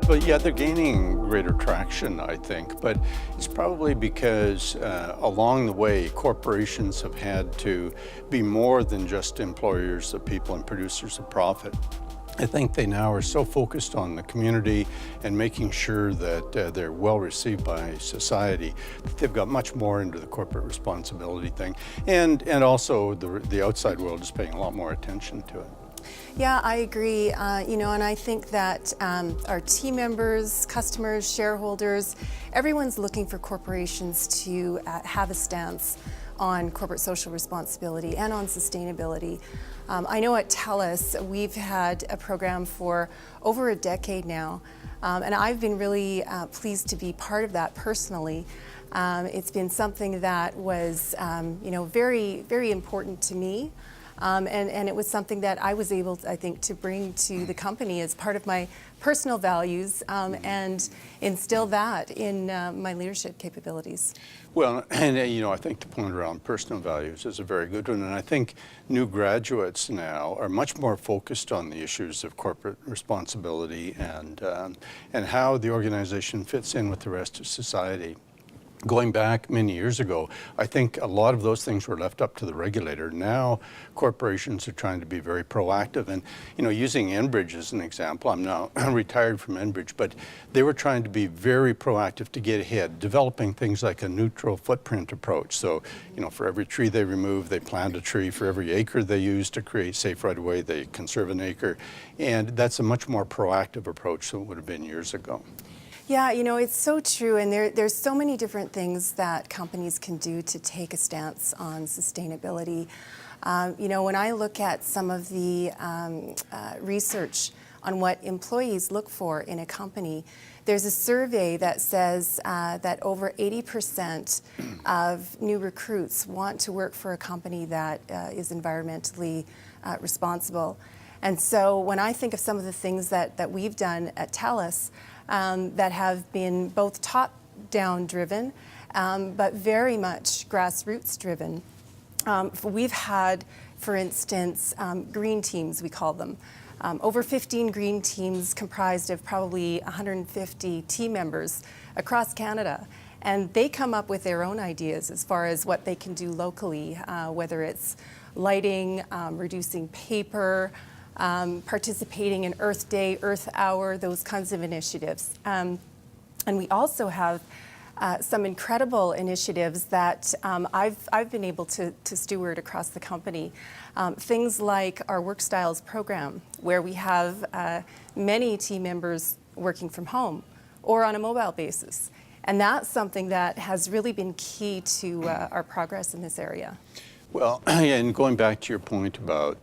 But yeah, they're gaining greater traction, I think. But it's probably because along the way, corporations have had to be more than just employers of people and producers of profit. I think they now are so focused on the community and making sure that they're well received by society that they've got much more into the corporate responsibility thing. And also the outside world is paying a lot more attention to it. Yeah, I agree. And I think that our team members, customers, shareholders, everyone's looking for corporations to have a stance on corporate social responsibility and on sustainability. I know at Telus, we've had a program for over a decade now, and I've been really pleased to be part of that personally. It's been something that was, very, very important to me. And it was something that I was able, I think, to bring to the company as part of my personal values and instill that in my leadership capabilities. Well, and I think the point around personal values is a very good one. And I think new graduates now are much more focused on the issues of corporate responsibility and how the organization fits in with the rest of society. Going back many years ago, I think a lot of those things were left up to the regulator. Now, corporations are trying to be very proactive. And, using Enbridge as an example, I'm now retired from Enbridge, but they were trying to be very proactive to get ahead, developing things like a neutral footprint approach. So, for every tree they remove, they plant a tree. For every acre they use to create safe right-of-way, they conserve an acre. And that's a much more proactive approach than it would have been years ago. Yeah, it's so true, and there's so many different things that companies can do to take a stance on sustainability. When I look at some of the research on what employees look for in a company, there's a survey that says that over 80% of new recruits want to work for a company that is environmentally responsible. And so when I think of some of the things that we've done at Telus, that have been both top-down driven, but very much grassroots driven. We've had, for instance, green teams, we call them. Over 15 green teams comprised of probably 150 team members across Canada. And they come up with their own ideas as far as what they can do locally, whether it's lighting, reducing paper, participating in Earth Day, Earth Hour, those kinds of initiatives. And we also have some incredible initiatives that I've been able to steward across the company. Things like our Work Styles program, where we have many team members working from home or on a mobile basis. And that's something that has really been key to our progress in this area. Well, and going back to your point about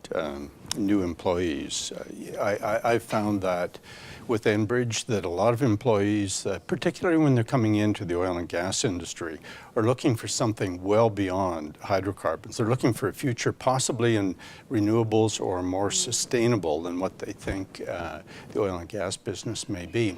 new employees, I found that with Enbridge that a lot of employees, particularly when they're coming into the oil and gas industry, are looking for something well beyond hydrocarbons. They're looking for a future possibly in renewables or more sustainable than what they think the oil and gas business may be.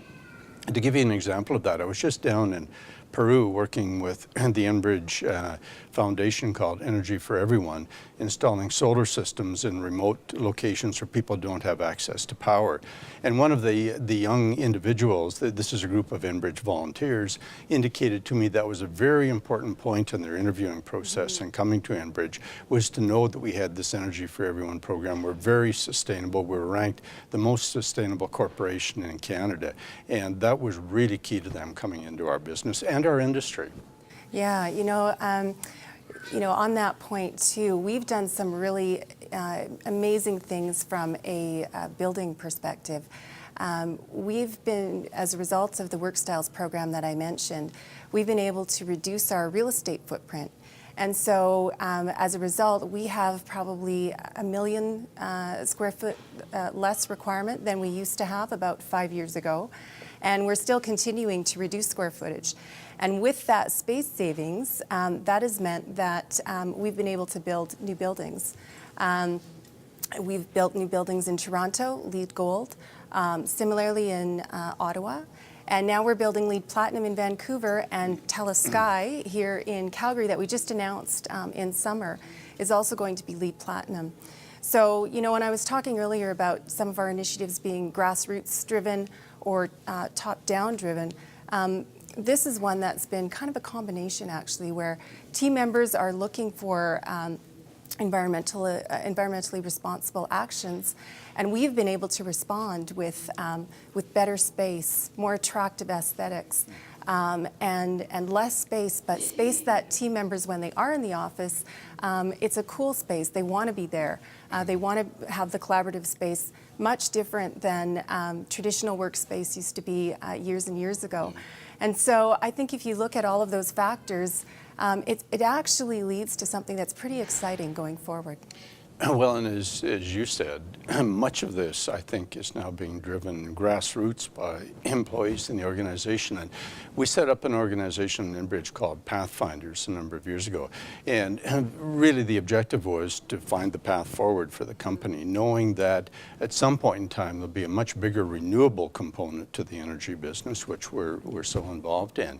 And to give you an example of that, I was just down in Peru working with the Enbridge foundation called Energy for Everyone, installing solar systems in remote locations where people don't have access to power. And one of the young individuals, this is a group of Enbridge volunteers, indicated to me that was a very important point in their interviewing process and coming to Enbridge, was to know that we had this Energy for Everyone program. We're very sustainable. We're ranked the most sustainable corporation in Canada. And that was really key to them coming into our business and our industry. Yeah, on that point too, we've done some really amazing things from a building perspective. We've been, as a result of the Work Styles program that I mentioned, we've been able to reduce our real estate footprint. And so as a result, we have probably 1 million square foot less requirement than we used to have about 5 years ago. And we're still continuing to reduce square footage. And with that space savings, that has meant that we've been able to build new buildings. We've built new buildings in Toronto, LEED Gold, similarly in Ottawa. And now we're building LEED Platinum in Vancouver, and Telus Sky here in Calgary that we just announced in summer is also going to be LEED Platinum. So, when I was talking earlier about some of our initiatives being grassroots driven or top-down driven. This is one that's been kind of a combination, actually, where team members are looking for environmentally responsible actions, and we've been able to respond with better space, more attractive aesthetics, and less space, but space that team members, when they are in the office, it's a cool space. They want to be there. They want to have the collaborative space, much different than traditional workspace used to be years and years ago. And so I think if you look at all of those factors, it actually leads to something that's pretty exciting going forward. Well, and as you said, much of this, I think, is now being driven grassroots by employees in the organization. And we set up an organization in Enbridge called Pathfinders a number of years ago. And really the objective was to find the path forward for the company, knowing that at some point in time there'll be a much bigger renewable component to the energy business, which we're so involved in.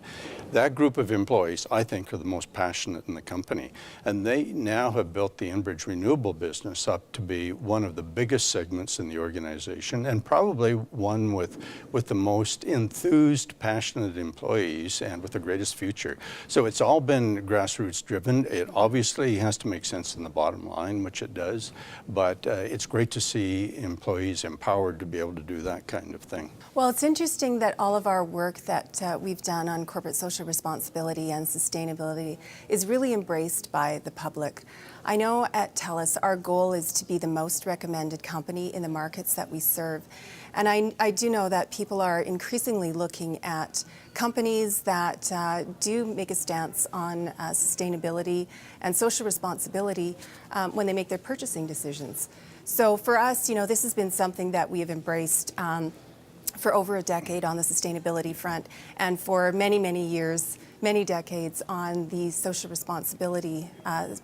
That group of employees, I think, are the most passionate in the company. And they now have built the Enbridge renewable business up to be one of the biggest segments in the organization, and probably one with the most enthused, passionate employees and with the greatest future. So it's all been grassroots driven. It obviously has to make sense in the bottom line, which it does, but it's great to see employees empowered to be able to do that kind of thing. Well, it's interesting that all of our work that we've done on corporate social responsibility and sustainability is really embraced by the public. I know at Telus our goal is to be the most recommended company in the markets that we serve. And I do know that people are increasingly looking at companies that do make a stance on sustainability and social responsibility when they make their purchasing decisions. So for us, this has been something that we have embraced for over a decade on the sustainability front, and for many, many years, many decades on the social responsibility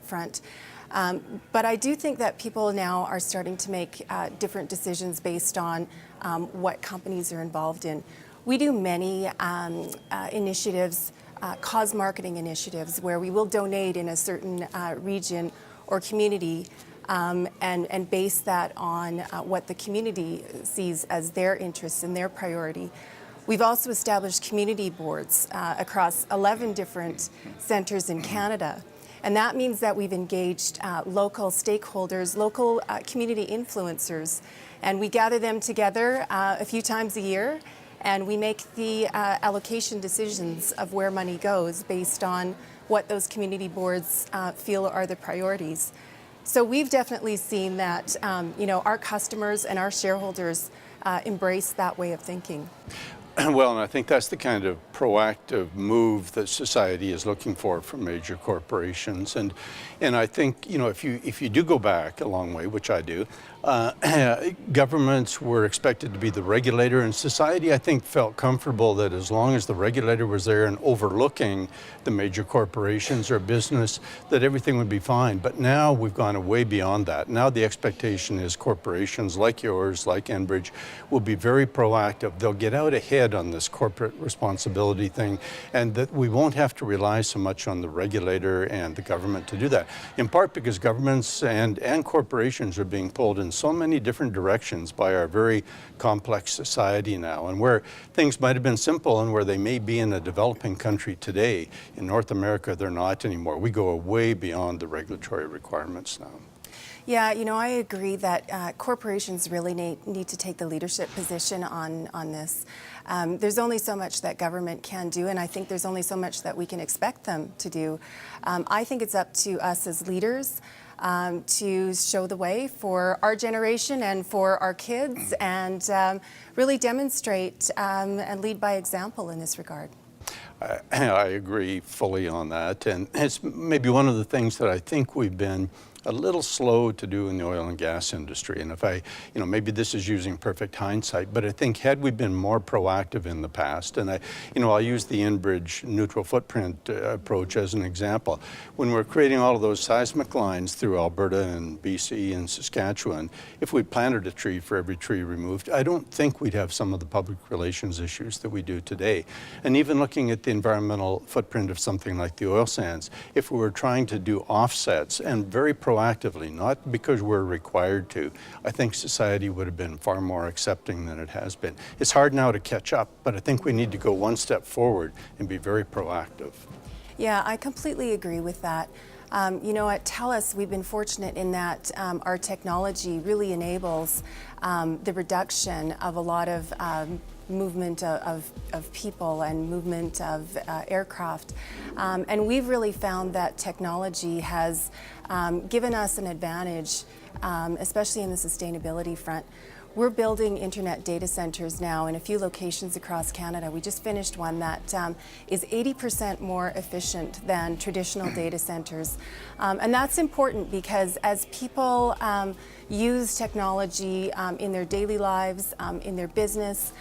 front. But I do think that people now are starting to make different decisions based on what companies are involved in. We do many initiatives, cause marketing initiatives, where we will donate in a certain region or community and base that on what the community sees as their interests and their priority. We've also established community boards across 11 different centres in Canada. And that means that we've engaged local stakeholders, local community influencers, and we gather them together a few times a year, and we make the allocation decisions of where money goes based on what those community boards feel are the priorities. So we've definitely seen that our customers and our shareholders embrace that way of thinking. Well, and I think that's the kind of proactive move that society is looking for from major corporations. And I think, if you do go back a long way, which I do, governments were expected to be the regulator, and society, I think, felt comfortable that as long as the regulator was there and overlooking the major corporations or business, that everything would be fine. But now we've gone way beyond that. Now the expectation is corporations like yours, like Enbridge, will be very proactive. They'll get out ahead on this corporate responsibility thing, and that we won't have to rely so much on the regulator and the government to do that. In part because governments and corporations are being pulled in so many different directions by our very complex society now, and where things might have been simple and where they may be in a developing country today, in North America they're not anymore. We go way beyond the regulatory requirements now. Yeah, I agree that corporations really need to take the leadership position on this. There's only so much that government can do, and I think there's only so much that we can expect them to do. I think it's up to us as leaders to show the way for our generation and for our kids, and really demonstrate and lead by example in this regard. I agree fully on that, and it's maybe one of the things that I think we've been a little slow to do in the oil and gas industry. And if maybe this is using perfect hindsight, but I think had we been more proactive in the past, and I'll use the Enbridge neutral footprint approach as an example. When we're creating all of those seismic lines through Alberta and BC and Saskatchewan, if we planted a tree for every tree removed, I don't think we'd have some of the public relations issues that we do today. And even looking at the environmental footprint of something like the oil sands, if we were trying to do offsets and very proactively, not because we're required to, I think society would have been far more accepting than it has been. It's hard now to catch up, but I think we need to go one step forward and be very proactive. Yeah, I completely agree with that. At Telus, we've been fortunate in that our technology really enables the reduction of a lot of movement of people and movement of aircraft. And we've really found that technology has given us an advantage, especially in the sustainability front. We're building internet data centers now in a few locations across Canada. We just finished one that is 80% more efficient than traditional data centers. And that's important because as people use technology in their daily lives, in their business,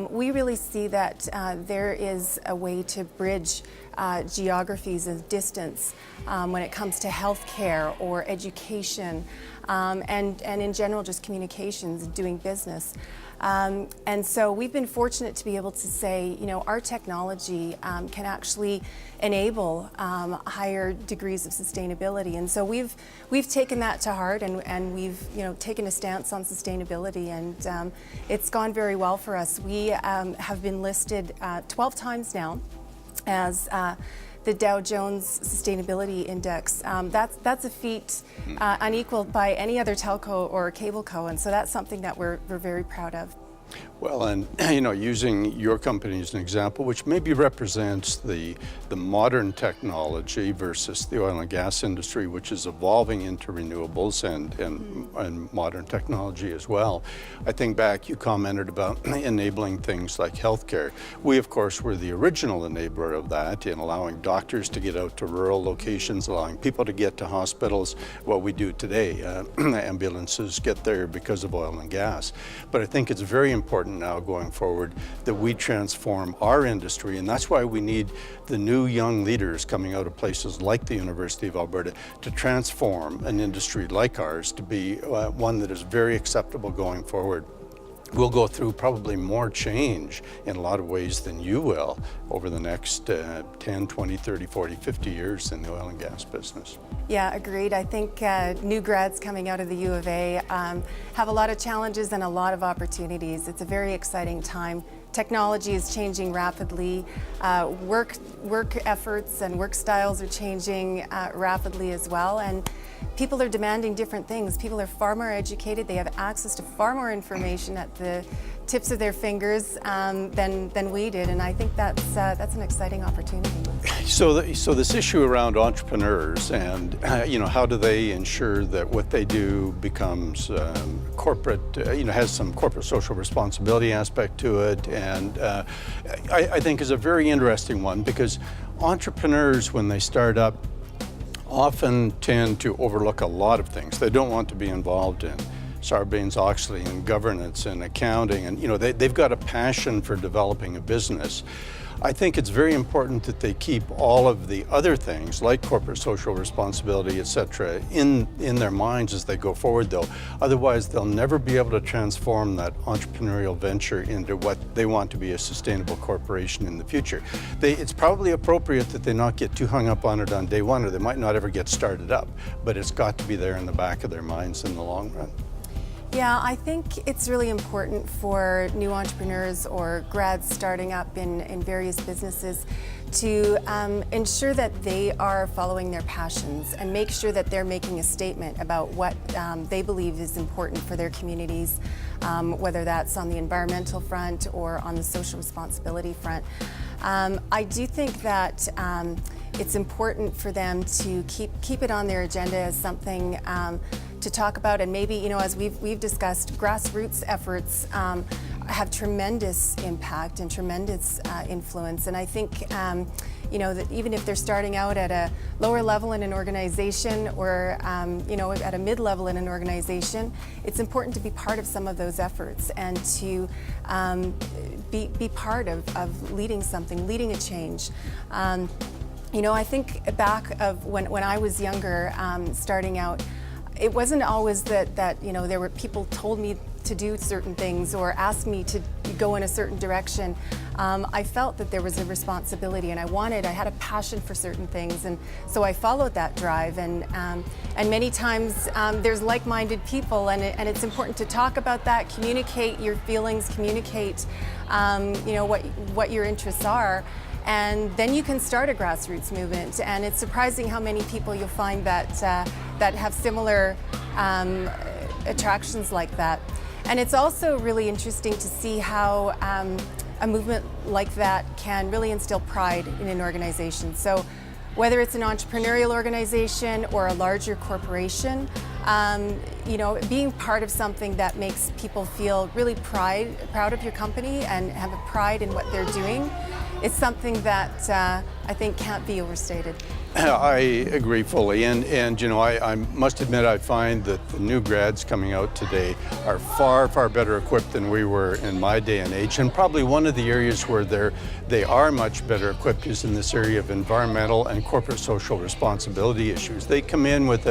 we really see that there is a way to bridge geographies of distance when it comes to healthcare or education, and in general just communications, doing business. And so we've been fortunate to be able to say, our technology can actually enable higher degrees of sustainability. And so we've taken that to heart, and we've taken a stance on sustainability, and it's gone very well for us. We have been listed 12 times now as the Dow Jones Sustainability Index. That's a feat unequaled by any other telco or cable co, and so that's something that we're very proud of. Well, and using your company as an example, which maybe represents the modern technology versus the oil and gas industry, which is evolving into renewables and modern technology as well. I think back, you commented about enabling things like healthcare. We, of course, were the original enabler of that in allowing doctors to get out to rural locations, allowing people to get to hospitals. What we do today, ambulances get there because of oil and gas. But I think it's very important now going forward that we transform our industry, and that's why we need the new young leaders coming out of places like the University of Alberta to transform an industry like ours to be one that is very acceptable going forward. We'll go through probably more change in a lot of ways than you will over the next 10, 20, 30, 40, 50 years in the oil and gas business. Yeah, agreed. I think new grads coming out of the U of A have a lot of challenges and a lot of opportunities. It's a very exciting time. Technology is changing rapidly. Work efforts and work styles are changing rapidly as well. And people are demanding different things. People are far more educated. They have access to far more information at the tips of their fingers than we did, and I think that's an exciting opportunity. So this issue around entrepreneurs and how do they ensure that what they do becomes corporate, has some corporate social responsibility aspect to it, and I think is a very interesting one, because entrepreneurs, when they start up, often tend to overlook a lot of things. They don't want to be involved in Sarbanes-Oxley and governance and accounting, and they've got a passion for developing a business. I think it's very important that they keep all of the other things like corporate social responsibility, etc., in their minds as they go forward, though. Otherwise, they'll never be able to transform that entrepreneurial venture into what they want to be a sustainable corporation in the future. It's probably appropriate that they not get too hung up on it on day one, or they might not ever get started up, but it's got to be there in the back of their minds in the long run. Yeah, I think it's really important for new entrepreneurs or grads starting up in various businesses to ensure that they are following their passions and make sure that they're making a statement about what they believe is important for their communities, whether that's on the environmental front or on the social responsibility front. I do think that it's important for them to keep it on their agenda as something to talk about, and maybe, as we've discussed, grassroots efforts have tremendous impact and tremendous influence. And I think, that even if they're starting out at a lower level in an organization or, at a mid-level in an organization, it's important to be part of some of those efforts and to be part of leading something, leading a change. I think back of when I was younger, starting out, it wasn't always that you know, there were people told me to do certain things or asked me to go in a certain direction. I felt that there was a responsibility, and I had a passion for certain things, and so I followed that drive. And many times there's like-minded people, and it's important to talk about that, communicate your feelings, communicate you know, what your interests are. And then you can start a grassroots movement. And it's surprising how many people you'll find that that have similar attractions like that. And it's also really interesting to see how a movement like that can really instill pride in an organization. So whether it's an entrepreneurial organization or a larger corporation, you know, being part of something that makes people feel really proud of your company and have a pride in what they're doing, it's something that I think can't be overstated. I agree fully, and you know, I must admit I find that the new grads coming out today are far better equipped than we were in my day and age, and probably one of the areas where they are much better equipped is in this area of environmental and corporate social responsibility issues. They come in with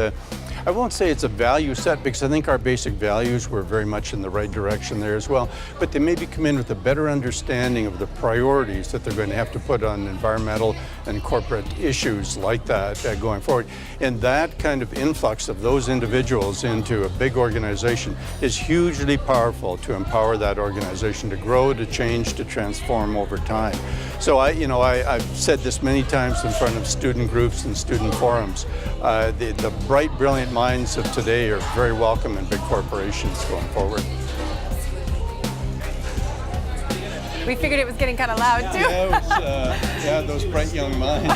I won't say it's a value set, because I think our basic values were very much in the right direction there as well, but they maybe come in with a better understanding of the priorities that they're going to have to put on environmental and corporate issues like that going forward. And that kind of influx of those individuals into a big organization is hugely powerful to empower that organization to grow, to change, to transform over time. So I've said this many times in front of student groups and student forums. The bright, brilliant minds of today are very welcome in big corporations going forward. We figured it was getting kind of loud too. Yeah, those bright young minds.